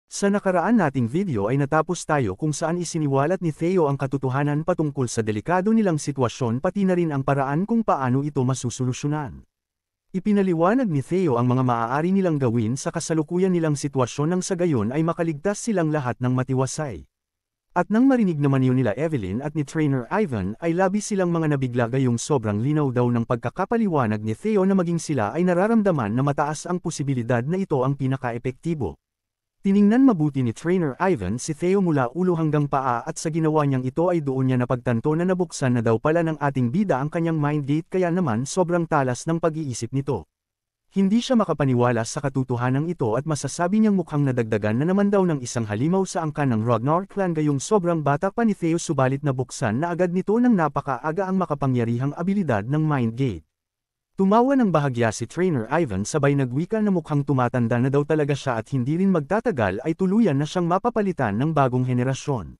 Sa nakaraan nating video ay natapos tayo kung saan isiniwalat ni Theo ang katotohanan patungkol sa delikado nilang sitwasyon pati na rin ang paraan kung paano ito masusolusyonan. Ipinaliwanag ni Theo ang mga maaari nilang gawin sa kasalukuyan nilang sitwasyon nang sa gayon ay makaligtas silang lahat ng matiwasay. At nang marinig naman yun nila Evelyn at ni Trainer Ivan ay labis silang mga nabigla gayong sobrang linaw daw ng pagkakapaliwanag ni Theo na maging sila ay nararamdaman na mataas ang posibilidad na ito ang pinaka-epektibo. Tiningnan mabuti ni Trainer Ivan si Theo mula ulo hanggang paa at sa ginawa niyang ito ay doon niya napagtanto na nabuksan na daw pala ng ating bida ang kanyang mind gate kaya naman sobrang talas ng pag-iisip nito. Hindi siya makapaniwala sa katotohanan ito at masasabi niyang mukhang nadagdagan na naman daw ng isang halimaw sa angkan ng Ragnar clan gayong sobrang bata pa ni Theo subalit nabuksan na agad nito ng napakaaga ang makapangyarihang abilidad ng mind gate. Tumawa ng bahagya si Trainer Ivan sabay nagwika na mukhang tumatanda na daw talaga siya at hindi rin magtatagal ay tuluyan na siyang mapapalitan ng bagong henerasyon.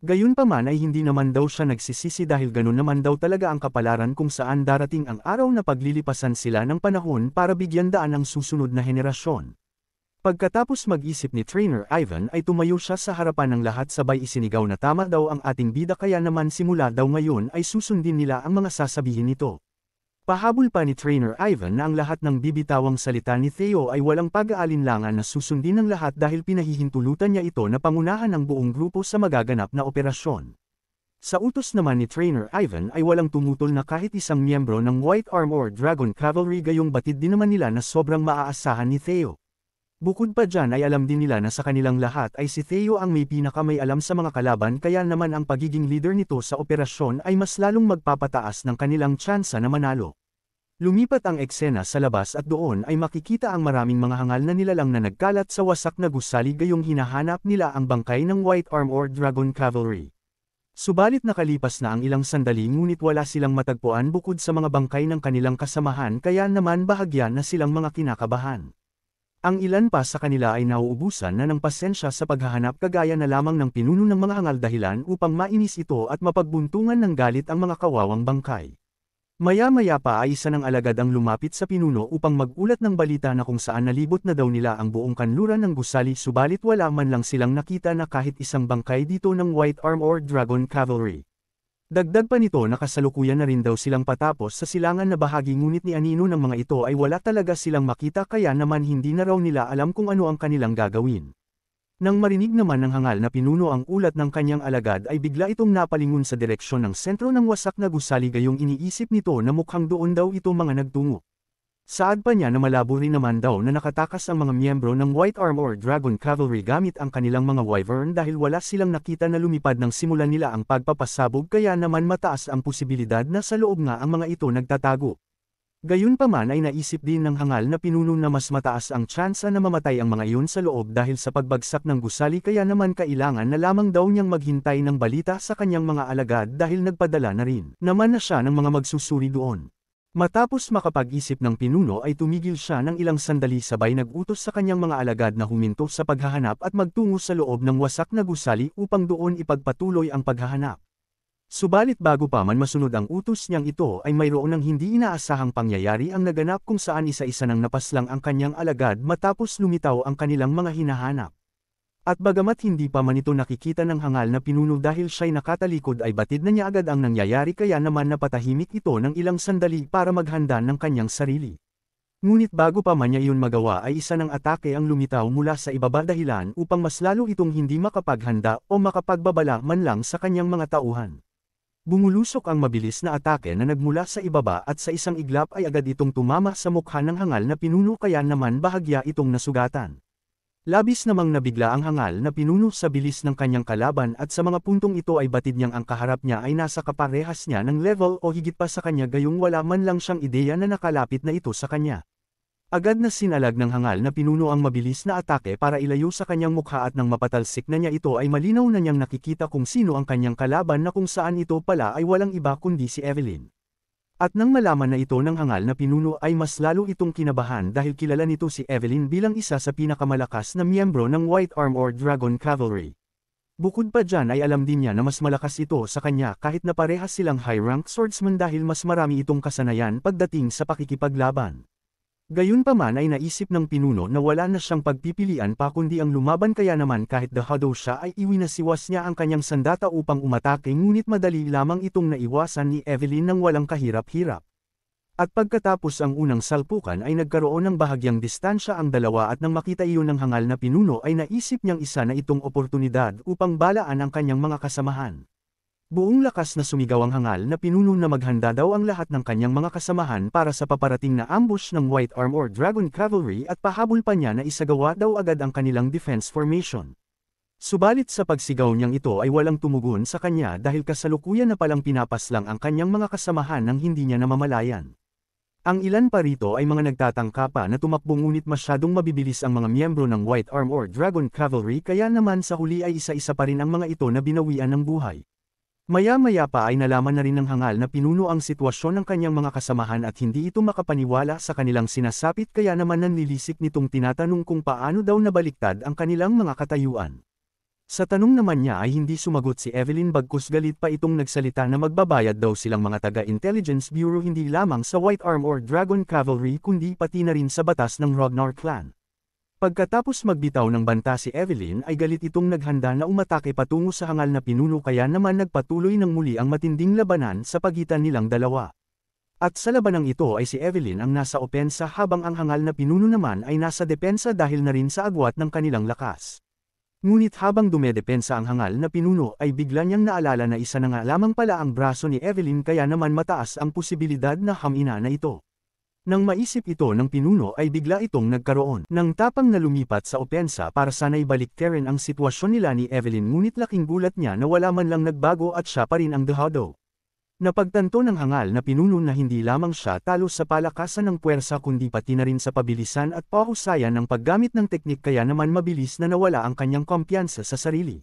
Gayunpaman ay hindi naman daw siya nagsisisi dahil ganun naman daw talaga ang kapalaran kung saan darating ang araw na paglilipasan sila ng panahon para bigyan daan ang susunod na henerasyon. Pagkatapos mag-isip ni Trainer Ivan ay tumayo siya sa harapan ng lahat sabay isinigaw na tama daw ang ating bida kaya naman simula daw ngayon ay susundin nila ang mga sasabihin nito. Pahabol pa ni Trainer Ivan na ang lahat ng bibitawang salita ni Theo ay walang pag-aalinlangan na susundin ng lahat dahil pinahihintulutan niya ito na pangunahan ang buong grupo sa magaganap na operasyon. Sa utos naman ni Trainer Ivan ay walang tumutol na kahit isang miyembro ng White Arm or Dragon Cavalry gayong batid din naman nila na sobrang maaasahan ni Theo. Bukod pa dyan ay alam din nila na sa kanilang lahat ay si Theo ang may pinakamay alam sa mga kalaban kaya naman ang pagiging leader nito sa operasyon ay mas lalong magpapataas ng kanilang tsansa na manalo. Lumipat ang eksena sa labas at doon ay makikita ang maraming mga hangal na nilalang na nagkalat sa wasak na gusali gayong hinahanap nila ang bangkay ng White Arm or Dragon Cavalry. Subalit nakalipas na ang ilang sandali ngunit wala silang matagpuan bukod sa mga bangkay ng kanilang kasamahan kaya naman bahagya na silang mga kinakabahan. Ang ilan pa sa kanila ay nauubusan na ng pasensya sa paghahanap kagaya na lamang ng pinuno ng mga hangal dahilan upang mainis ito at mapagbuntungan ng galit ang mga kawawang bangkay. Maya-maya pa ay isa ng alagad ang lumapit sa pinuno upang mag-ulat ng balita na kung saan nalibot na daw nila ang buong kanluran ng gusali subalit wala man lang silang nakita na kahit isang bangkay dito ng White Arm or Dragon Cavalry. Dagdag pa nito na kasalukuyan na rin daw silang patapos sa silangan na bahagi ngunit ni anino ng mga ito ay wala talaga silang makita kaya naman hindi na raw nila alam kung ano ang kanilang gagawin. Nang marinig naman ng hangal na pinuno ang ulat ng kanyang alagad ay bigla itong napalingon sa direksyon ng sentro ng wasak na gusali gayong iniisip nito na mukhang doon daw ito mga nagtungo. Saad pa niya na malabo rin naman daw na nakatakas ang mga miyembro ng White Arm or Dragon Cavalry gamit ang kanilang mga wyvern dahil wala silang nakita na lumipad nang simulan nila ang pagpapasabog kaya naman mataas ang posibilidad na sa loob nga ang mga ito nagtatago. Gayunpaman ay naisip din ng hangal na pinuno na mas mataas ang tsansa na mamatay ang mga iyon sa loob dahil sa pagbagsak ng gusali kaya naman kailangan na lamang daw niyang maghintay ng balita sa kanyang mga alagad dahil nagpadala na rin naman na siya ng mga magsusuri doon. Matapos makapag-isip ng pinuno ay tumigil siya ng ilang sandali sabay nag-utos sa kanyang mga alagad na huminto sa paghahanap at magtungo sa loob ng wasak na gusali upang doon ipagpatuloy ang paghahanap. Subalit bago pa man masunod ang utos niyang ito ay mayroon ng hindi inaasahang pangyayari ang naganap kung saan isa-isa nang napaslang ang kanyang alagad matapos lumitaw ang kanilang mga hinahanap. At bagamat hindi pa man ito nakikita ng hangal na pinuno dahil siya'y nakatalikod ay batid na niya agad ang nangyayari kaya naman napatahimik ito ng ilang sandali para maghanda ng kanyang sarili. Ngunit bago pa man niya iyon magawa ay isa ng atake ang lumitaw mula sa ibaba dahilan upang mas lalo itong hindi makapaghanda o makapagbabala man lang sa kanyang mga tauhan. Bumulusok ang mabilis na atake na nagmula sa ibaba at sa isang iglap ay agad itong tumama sa mukha ng hangal na pinuno kaya naman bahagya itong nasugatan. Labis namang nabigla ang hangal na pinuno sa bilis ng kanyang kalaban at sa mga puntong ito ay batid niyang ang kaharap niya ay nasa kaparehas niya ng level o higit pa sa kanya gayong wala man lang siyang ideya na nakalapit na ito sa kanya. Agad na sinalag ng hangal na pinuno ang mabilis na atake para ilayo sa kanyang mukha at nang mapatalsik na niya ito ay malinaw na niyang nakikita kung sino ang kanyang kalaban na kung saan ito pala ay walang iba kundi si Evelyn. At nang malaman na ito ng hangal na pinuno ay mas lalo itong kinabahan dahil kilala nito si Evelyn bilang isa sa pinakamalakas na miyembro ng White Arm or Dragon Cavalry. Bukod pa dyan ay alam din niya na mas malakas ito sa kanya kahit na parehas silang high-rank swordsman dahil mas marami itong kasanayan pagdating sa pakikipaglaban. Gayunpaman ay naisip ng pinuno na wala na siyang pagpipilian pa kundi ang lumaban kaya naman kahit dahado siya ay iwinasiwas niya ang kanyang sandata upang umatake ngunit madali lamang itong naiwasan ni Evelyn ng walang kahirap-hirap. At pagkatapos ang unang salpukan ay nagkaroon ng bahagyang distansya ang dalawa at nang makita iyon ng hangal na pinuno ay naisip niyang isa na itong oportunidad upang balaan ang kanyang mga kasamahan. Buong lakas na sumigaw ang hangal na pinuno na maghanda daw ang lahat ng kanyang mga kasamahan para sa paparating na ambush ng White Arm or Dragon Cavalry at pahabol pa niya na isagawa daw agad ang kanilang defense formation. Subalit sa pagsigaw niyang ito ay walang tumugon sa kanya dahil kasalukuyan na palang pinapaslang ang kanyang mga kasamahan nang hindi niya namamalayan. Ang ilan pa rito ay mga nagtatangka pa na tumakbo ngunit masyadong mabibilis ang mga miyembro ng White Arm or Dragon Cavalry kaya naman sa huli ay isa-isa pa rin ang mga ito na binawian ng buhay. Maya-maya pa ay nalaman na rin ng hangal na pinuno ang sitwasyon ng kanyang mga kasamahan at hindi ito makapaniwala sa kanilang sinasapit kaya naman nanlilisik nitong tinatanong kung paano daw nabaliktad ang kanilang mga katayuan. Sa tanong naman niya ay hindi sumagot si Evelyn bagkus galit pa itong nagsalita na magbabayad daw silang mga taga-intelligence bureau hindi lamang sa White Arm or Dragon Cavalry kundi pati na rin sa batas ng Ragnar clan. Pagkatapos magbitaw ng banta si Evelyn ay galit itong naghanda na umatake patungo sa hangal na pinuno kaya naman nagpatuloy ng muli ang matinding labanan sa pagitan nilang dalawa. At sa labanang ito ay si Evelyn ang nasa opensa habang ang hangal na pinuno naman ay nasa depensa dahil na rin sa agwat ng kanilang lakas. Ngunit habang dumedepensa ang hangal na pinuno ay bigla niyang naalala na isa na nga lamang pala ang braso ni Evelyn kaya naman mataas ang posibilidad na hamina na ito. Nang maisip ito ng pinuno ay bigla itong nagkaroon ng tapang na lumipat sa opensa para sana'y baliktarin ang sitwasyon nila ni Evelyn ngunit laking gulat niya na wala man lang nagbago at siya pa rin ang dehado. Napagtanto ng hangal na pinuno na hindi lamang siya talo sa palakasan ng puwersa kundi pati na rin sa pabilisan at pahusayan ng paggamit ng teknik kaya naman mabilis na nawala ang kanyang kumpiyansa sa sarili.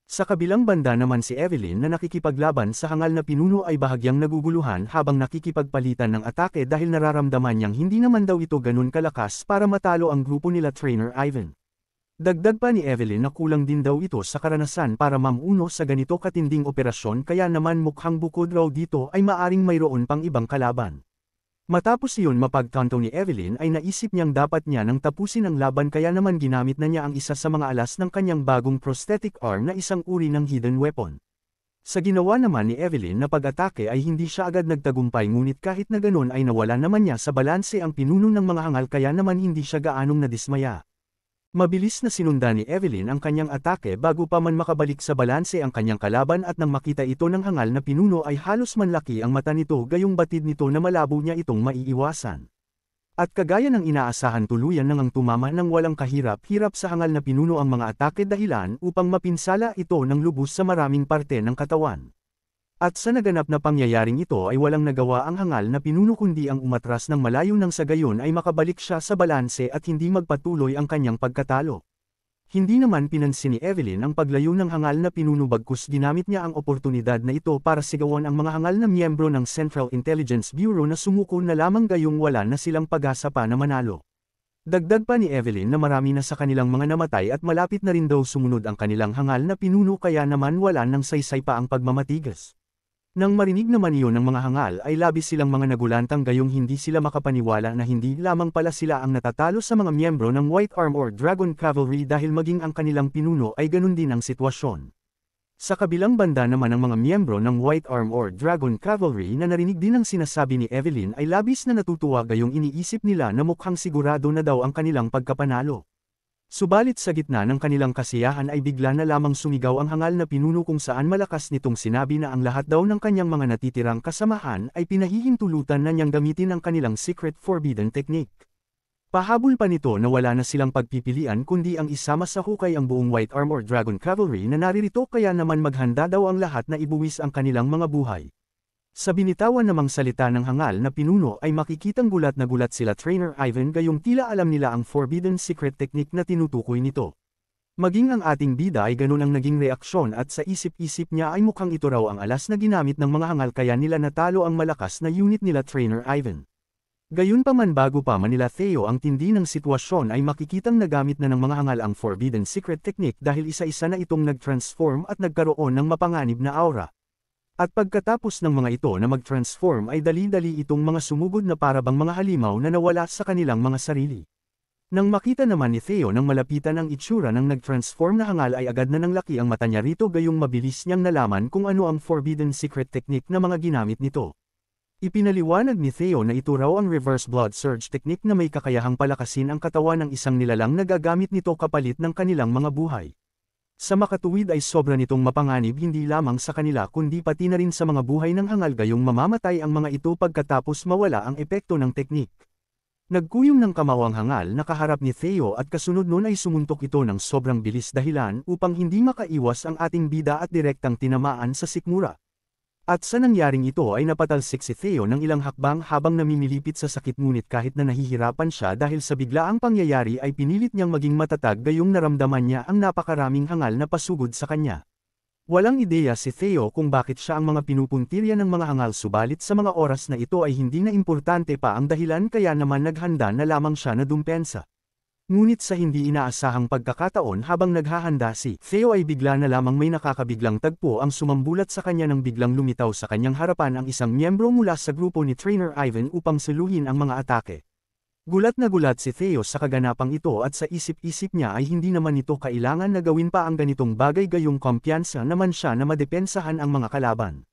Sa kabilang banda naman si Evelyn na nakikipaglaban sa hangal na pinuno ay bahagyang naguguluhan habang nakikipagpalitan ng atake dahil nararamdaman niyang hindi naman daw ito ganun kalakas para matalo ang grupo nila Trainer Ivan. Dagdag pa ni Evelyn na kulang din daw ito sa karanasan para mamuno sa ganito katinding operasyon kaya naman mukhang bukod raw dito ay maaring mayroon pang ibang kalaban. Matapos iyon mapagkanto ni Evelyn ay naisip niyang dapat niya nang tapusin ang laban kaya naman ginamit na niya ang isa sa mga alas ng kanyang bagong prosthetic arm na isang uri ng hidden weapon. Sa ginawa naman ni Evelyn na pag-atake ay hindi siya agad nagtagumpay ngunit kahit na ganun ay nawala naman niya sa balanse ang pinuno ng mga hangal kaya naman hindi siya gaanong nadismaya. Mabilis na sinundan ni Evelyn ang kanyang atake bago pa man makabalik sa balanse ang kanyang kalaban at nang makita ito ng hangal na pinuno ay halos manlaki ang mata nito gayong batid nito na malabo niya itong maiiwasan. At kagaya ng inaasahan tuluyan nang ang tumama ng walang kahirap-hirap sa hangal na pinuno ang mga atake dahilan upang mapinsala ito ng lubos sa maraming parte ng katawan. At sa naganap na pangyayaring ito ay walang nagawa ang hangal na pinuno kundi ang umatras ng malayo nang sa gayon ay makabalik siya sa balanse at hindi magpatuloy ang kanyang pagkatalo. Hindi naman pinansin ni Evelyn ang paglayo ng hangal na pinuno bagkus ginamit niya ang oportunidad na ito para sigawan ang mga hangal na miyembro ng Central Intelligence Bureau na sumuko na lamang gayong wala na silang pag-asa pa na manalo. Dagdag pa ni Evelyn na marami na sa kanilang mga namatay at malapit na rin daw sumunod ang kanilang hangal na pinuno kaya naman wala nang saysay pa ang pagmamatigas. Nang marinig naman iyon ng mga hangal ay labis silang mga nagulantang gayong hindi sila makapaniwala na hindi lamang pala sila ang natatalo sa mga miyembro ng White Arm or Dragon Cavalry dahil maging ang kanilang pinuno ay ganun din ang sitwasyon. Sa kabilang banda naman ang mga miyembro ng White Arm or Dragon Cavalry na narinig din ang sinasabi ni Evelyn ay labis na natutuwa gayong iniisip nila na mukhang sigurado na daw ang kanilang pagkapanalo. Subalit sa gitna ng kanilang kasiyahan ay bigla na lamang sumigaw ang hangal na pinuno kung saan malakas nitong sinabi na ang lahat daw ng kanyang mga natitirang kasamahan ay pinahihintulutan na niyang gamitin ang kanilang secret forbidden technique. Pahabol pa nito na wala na silang pagpipilian kundi ang isama sa hukay ang buong White Arm or Dragon Cavalry na naririto kaya naman maghanda daw ang lahat na ibuwis ang kanilang mga buhay. Sa binitawan namang salita ng hangal na pinuno ay makikitang gulat na gulat sila Trainer Ivan gayong tila alam nila ang forbidden secret technique na tinutukoy nito. Maging ang ating bida ay ganun ang naging reaksyon at sa isip-isip niya ay mukhang ito raw ang alas na ginamit ng mga hangal kaya nila natalo ang malakas na unit nila Trainer Ivan. Gayunpaman bago pa man nila Theo ang tindi ng sitwasyon ay makikitang nagamit na ng mga hangal ang forbidden secret technique dahil isa-isa na itong nag-transform at nagkaroon ng mapanganib na aura. At pagkatapos ng mga ito na mag-transform ay dali-dali itong mga sumugod na parabang mga halimaw na nawala sa kanilang mga sarili. Nang makita naman ni Theo nang malapitan ang itsura ng nag-transform na hangal ay agad na nanglaki ang mata niya rito gayong mabilis niyang nalaman kung ano ang forbidden secret technique na mga ginamit nito. Ipinaliwanag ni Theo na ito raw ang reverse blood surge technique na may kakayahang palakasin ang katawan ng isang nilalang na gagamit nito kapalit ng kanilang mga buhay. Sa makatuwid ay sobra nitong mapanganib hindi lamang sa kanila kundi pati na rin sa mga buhay ng hangal gayong mamamatay ang mga ito pagkatapos mawala ang epekto ng teknik. Nagkuyom ng kamawang hangal na kaharap ni Theo at kasunod nun ay sumuntok ito ng sobrang bilis dahilan upang hindi makaiwas ang ating bida at direktang tinamaan sa sikmura. At sa nangyaring ito ay napatalsik si Theo ng ilang hakbang habang namimilipit sa sakit ngunit kahit na nahihirapan siya dahil sa biglaang pangyayari ay pinilit niyang maging matatag gayong naramdaman niya ang napakaraming hangal na pasugod sa kanya. Walang ideya si Theo kung bakit siya ang mga pinupuntirya ng mga hangal subalit sa mga oras na ito ay hindi na importante pa ang dahilan kaya naman naghanda na lamang siya na dumpensa. Ngunit sa hindi inaasahang pagkakataon habang naghahanda si Theo ay bigla na lamang may nakakabiglang tagpo ang sumambulat sa kanya nang biglang lumitaw sa kanyang harapan ang isang miyembro mula sa grupo ni Trainer Ivan upang saluhin ang mga atake. Gulat na gulat si Theo sa kaganapang ito at sa isip-isip niya ay hindi naman ito kailangan na gawin pa ang ganitong bagay gayong kumpiyansa naman siya na madepensahan ang mga kalaban.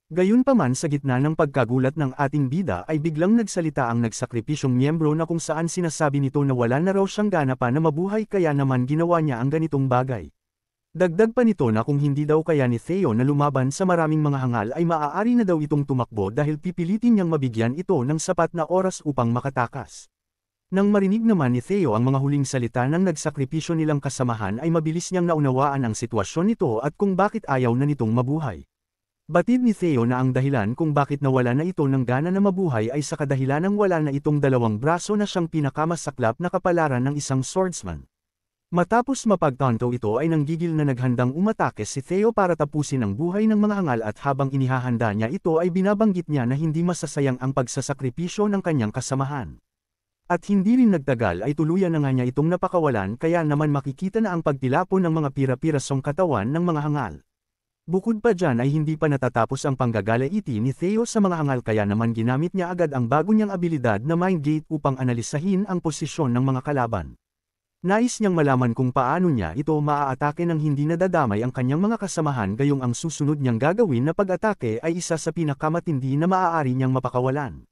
Gayunpaman sa gitna ng pagkagulat ng ating bida ay biglang nagsalita ang nagsakripisyong miyembro na kung saan sinasabi nito na wala na raw siyang gana pa na mabuhay kaya naman ginawa niya ang ganitong bagay. Dagdag pa nito na kung hindi daw kaya ni Theo na lumaban sa maraming mga hangal ay maaari na daw itong tumakbo dahil pipilitin niyang mabigyan ito ng sapat na oras upang makatakas. Nang marinig naman ni Theo ang mga huling salita ng nagsakripisyo nilang kasamahan ay mabilis niyang naunawaan ang sitwasyon nito at kung bakit ayaw na nitong mabuhay. Batid ni Theo na ang dahilan kung bakit nawala na ito ng gana na mabuhay ay sa kadahilanang wala na itong dalawang braso na siyang pinakamasaklap na kapalaran ng isang swordsman. Matapos mapagtanto ito ay nanggigil na naghandang umatake si Theo para tapusin ang buhay ng mga hangal at habang inihahanda niya ito ay binabanggit niya na hindi masasayang ang pagsasakripisyo ng kanyang kasamahan. At hindi rin nagtagal ay tuluyan na nga niya itong napakawalan kaya naman makikita na ang pagtilapon ng mga pira-pirasong katawan ng mga hangal. Bukod pa dyan ay hindi pa natatapos ang panggagalaiti ni Theo sa mga hangal kaya naman ginamit niya agad ang bago niyang abilidad na Mind Gate upang analisahin ang posisyon ng mga kalaban. Nais niyang malaman kung paano niya ito maaatake nang hindi nadadamay ang kanyang mga kasamahan gayong ang susunod niyang gagawin na pag-atake ay isa sa pinakamatindi na maaari niyang mapakawalan.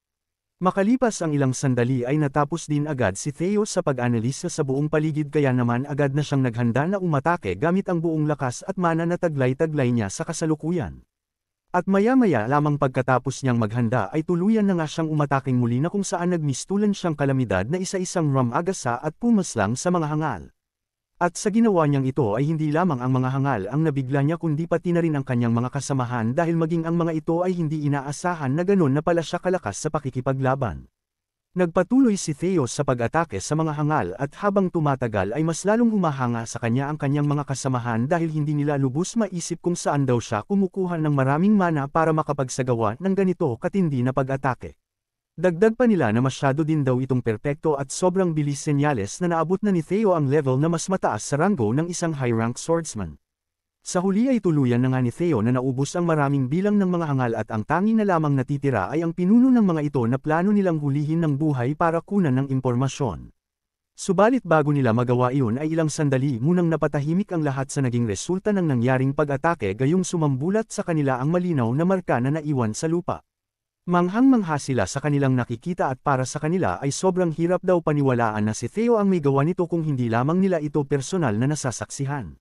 Makalipas ang ilang sandali ay natapos din agad si Theo sa pag-analisa sa buong paligid kaya naman agad na siyang naghanda na umatake gamit ang buong lakas at mana na taglay-taglay niya sa kasalukuyan. At maya-maya lamang pagkatapos niyang maghanda ay tuluyan na nga siyang umataking muli na kung saan nagmistulan siyang kalamidad na isa-isang ramagasa at pumaslang sa mga hangal. At sa ginawa niyang ito ay hindi lamang ang mga hangal ang nabigla niya kundi pati na rin ang kanyang mga kasamahan dahil maging ang mga ito ay hindi inaasahan na ganon na pala siya kalakas sa pakikipaglaban. Nagpatuloy si Theo sa pag-atake sa mga hangal at habang tumatagal ay mas lalong humahanga sa kanya ang kanyang mga kasamahan dahil hindi nila lubos maisip kung saan daw siya kumukuha ng maraming mana para makapagsagawa ng ganito katindi na pag-atake. Dagdag pa nila na masyado din daw itong perpekto at sobrang bilis senyales na naabot na ni Theo ang level na mas mataas sa ranggo ng isang high-rank swordsman. Sa huli ay tuluyan na nga ni Theo na naubos ang maraming bilang ng mga hangal at ang tangi na lamang natitira ay ang pinuno ng mga ito na plano nilang hulihin ng buhay para kunan ng impormasyon. Subalit bago nila magawa iyon ay ilang sandali munang napatahimik ang lahat sa naging resulta ng nangyaring pag-atake gayong sumambulat sa kanila ang malinaw na marka na naiwan sa lupa. Manghang-mangha sila sa kanilang nakikita at para sa kanila ay sobrang hirap daw paniwalaan na si Theo ang may gawa nito kung hindi lamang nila ito personal na nasasaksihan.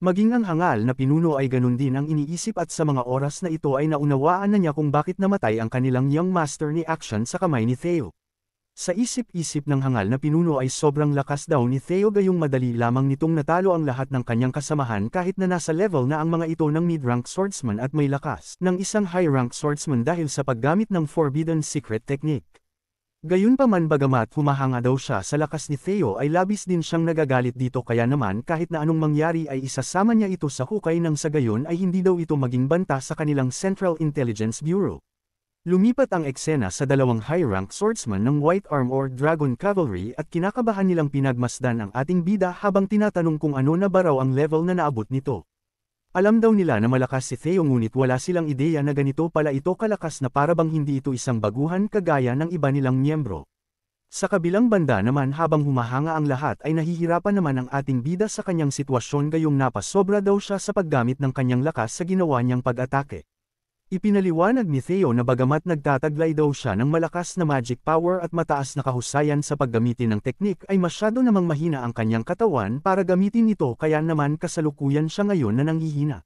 Maging ang hangal na pinuno ay ganun din ang iniisip at sa mga oras na ito ay naunawaan na niya kung bakit namatay ang kanilang young master ni Action sa kamay ni Theo. Sa isip-isip ng hangal na pinuno ay sobrang lakas daw ni Theo gayong madali lamang nitong natalo ang lahat ng kanyang kasamahan kahit na nasa level na ang mga ito ng mid-rank swordsman at may lakas ng isang high-rank swordsman dahil sa paggamit ng forbidden secret technique. Gayunpaman bagamat humahanga daw siya sa lakas ni Theo ay labis din siyang nagagalit dito kaya naman kahit na anong mangyari ay isasama niya ito sa hukay nang sa gayon ay hindi daw ito maging banta sa kanilang Central Intelligence Bureau. Lumipat ang eksena sa dalawang high-rank swordsman ng White Arm or Dragon Cavalry at kinakabahan nilang pinagmasdan ang ating bida habang tinatanong kung ano na ba raw ang level na naabot nito. Alam daw nila na malakas si Theo ngunit wala silang ideya na ganito pala ito kalakas na para bang hindi ito isang baguhan kagaya ng iba nilang miyembro. Sa kabilang banda naman habang humahanga ang lahat ay nahihirapan naman ang ating bida sa kanyang sitwasyon gayong napasobra daw siya sa paggamit ng kanyang lakas sa ginawa niyang pag-atake. Ipinaliwanag ni Theo na bagamat nagtataglay daw siya ng malakas na magic power at mataas na kahusayan sa paggamitin ng teknik ay masyado namang mahina ang kanyang katawan para gamitin ito kaya naman kasalukuyan siya ngayon na nanghihina.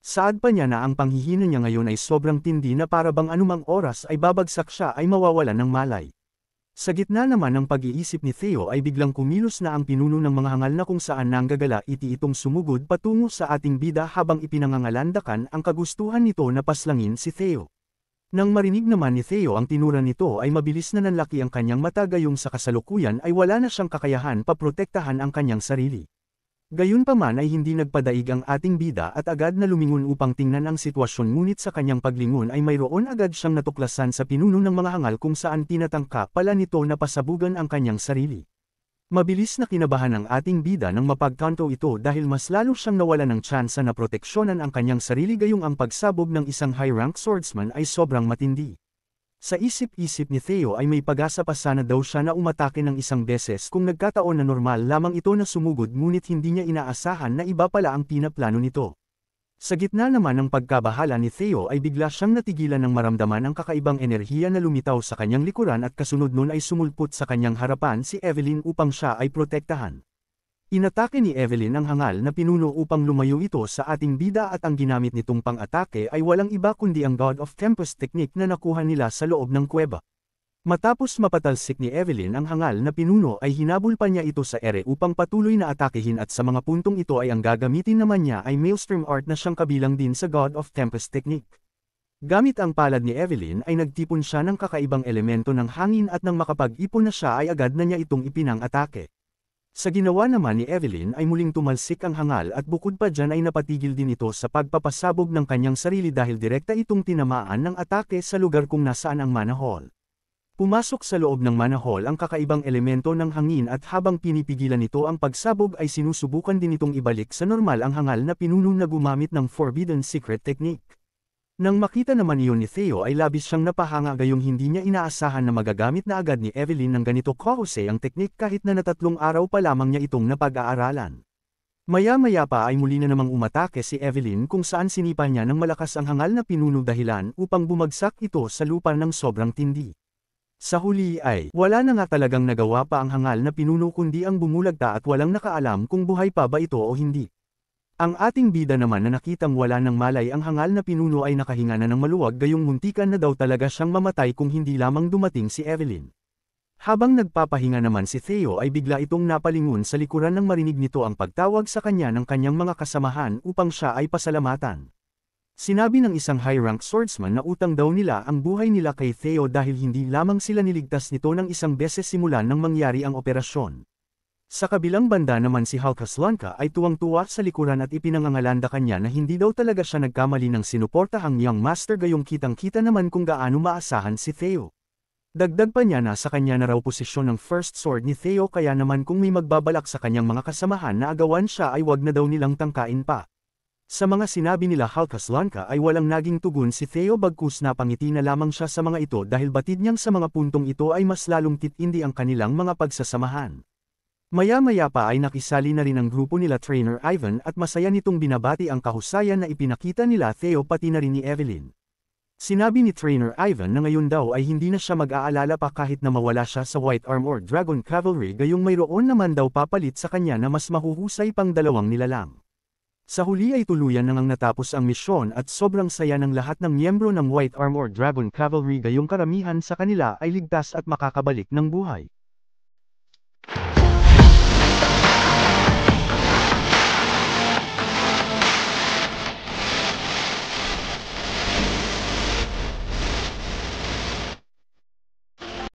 Saad pa niya na ang panghihina niya ngayon ay sobrang tindi na para bang anumang oras ay babagsak siya ay mawawalan ng malay. Sa gitna naman ng pag-iisip ni Theo ay biglang kumilos na ang pinuno ng mga hangal na kung saan nanggagala itong sumugod patungo sa ating bida habang ipinangangalandakan ang kagustuhan nito na paslangin si Theo. Nang marinig naman ni Theo ang tinura nito ay mabilis na nanlaki ang kanyang mata gayong sa kasalukuyan ay wala na siyang kakayahan paprotektahan ang kanyang sarili. Gayunpaman ay hindi nagpadaig ang ating bida at agad na lumingon upang tingnan ang sitwasyon ngunit sa kanyang paglingon ay mayroon agad siyang natuklasan sa pinuno ng mga hangal kung saan tinatangka pala nito na pasabugan ang kanyang sarili. Mabilis na kinabahan ang ating bida nang mapagkanto ito dahil mas lalo siyang nawala ng tsansa na proteksyonan ang kanyang sarili gayong ang pagsabog ng isang high-rank swordsman ay sobrang matindi. Sa isip-isip ni Theo ay may pag-asa pa sana daw siya na umatake ng isang beses kung nagkataon na normal lamang ito na sumugod ngunit hindi niya inaasahan na iba pala ang pinaplano nito. Sa gitna naman ng pagkabahala ni Theo ay bigla siyang natigilan ng maramdaman ang kakaibang enerhiya na lumitaw sa kanyang likuran at kasunod nun ay sumulpot sa kanyang harapan si Evelyn upang siya ay protektahan. Inatake ni Evelyn ang hangal na pinuno upang lumayo ito sa ating bida at ang ginamit nitong pang-atake ay walang iba kundi ang God of Tempest technique na nakuha nila sa loob ng kuweba. Matapos mapatalsik ni Evelyn ang hangal na pinuno ay hinabol pa niya ito sa ere upang patuloy na atakehin at sa mga puntong ito ay ang gagamitin naman niya ay Maelstrom Art na siyang kabilang din sa God of Tempest technique. Gamit ang palad ni Evelyn ay nagtipon siya ng kakaibang elemento ng hangin at nang makapag-ipon na siya ay agad na niya itong ipinang-atake. Sa ginawa naman ni Evelyn ay muling tumalsik ang hangal at bukod pa dyan ay napatigil din ito sa pagpapasabog ng kanyang sarili dahil direkta itong tinamaan ng atake sa lugar kung nasaan ang manahol. Pumasok sa loob ng manahol ang kakaibang elemento ng hangin at habang pinipigilan nito ang pagsabog ay sinusubukan din itong ibalik sa normal ang hangal na pinuno na gumamit ng Forbidden Secret Technique. Nang makita naman iyon ni Theo ay labis siyang napahanga gayong hindi niya inaasahan na magagamit na agad ni Evelyn ng ganito kahusay ang teknik kahit na 3 araw pa lamang niya itong napag-aaralan. Maya-maya pa ay muli na namang umatake si Evelyn kung saan sinipa niya ng malakas ang hangal na pinuno dahilan upang bumagsak ito sa lupa ng sobrang tindi. Sa huli ay wala na nga talagang nagawa pa ang hangal na pinuno kundi ang bumulagta at walang nakaalam kung buhay pa ba ito o hindi. Ang ating bida naman na nakitang wala ng malay ang hangal na pinuno ay nakahinga na ng maluwag gayong muntikan na daw talaga siyang mamatay kung hindi lamang dumating si Evelyn. Habang nagpapahinga naman si Theo ay bigla itong napalingon sa likuran nang marinig nito ang pagtawag sa kanya ng kanyang mga kasamahan upang siya ay pasalamatan. Sinabi ng isang high-rank swordsman na utang daw nila ang buhay nila kay Theo dahil hindi lamang sila niligtas nito ng isang beses simula nang mangyari ang operasyon. Sa kabilang banda naman si Halkaslanka ay tuwang-tuwa sa likuran at ipinangangalanda kanya na hindi daw talaga siya nagkamali ng sinuportahang young master gayong kitang-kita naman kung gaano maasahan si Theo. Dagdag pa niya na sa kanya na raw posisyon ng first sword ni Theo kaya naman kung may magbabalak sa kanyang mga kasamahan na agawan siya ay wag na daw nilang tangkain pa. Sa mga sinabi nila Halkaslanka ay walang naging tugon si Theo bagkus napangiti na lamang siya sa mga ito dahil batid niyang sa mga puntong ito ay mas lalong titindi ang kanilang mga pagsasamahan. Maya-maya pa ay nakisali na rin ang grupo nila Trainer Ivan at masaya nitong binabati ang kahusayan na ipinakita nila Theo pati na rin ni Evelyn. Sinabi ni Trainer Ivan na ngayon daw ay hindi na siya mag-aalala pa kahit na mawala siya sa White Armor Dragon Cavalry gayong mayroon naman daw papalit sa kanya na mas mahuhusay pang 2 nilalang. Sa huli ay tuluyan nang natapos ang misyon at sobrang saya ng lahat ng miyembro ng White Armor Dragon Cavalry gayong karamihan sa kanila ay ligtas at makakabalik ng buhay.